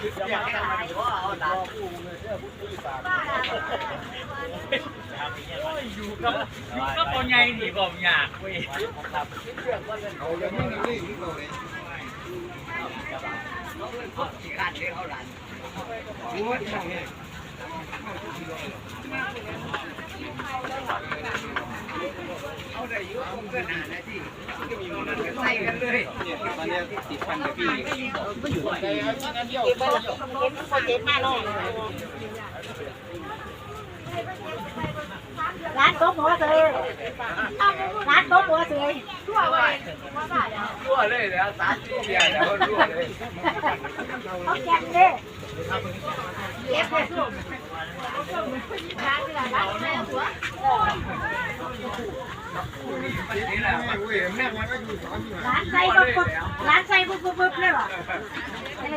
อยู่ก็ปนใหญ่หนีบอกอยากเว้ยเอาอย่างนี้นี่เราเลยขี้ขาดเลยเขาหลานโอ้ยเอาได้ยุ่งเกินหนานะที่ใส่กันเลยตอนนี้ติดพันกับพี่ก็อยู่ในเดียวคนเจ็บมากเลยร้านโต๊ะหัวเลยร้านโต๊ะหัวเลยชั่วเลยรั่วเลยแล้วสารที่เดียวแล้วรั่วเลยเขาแกะเลยเก็บเลยร้านนี่แหละร้านแม่หัวร้านใส่ปุ๊บร้านใส่ปุ๊บเลยหรออะไร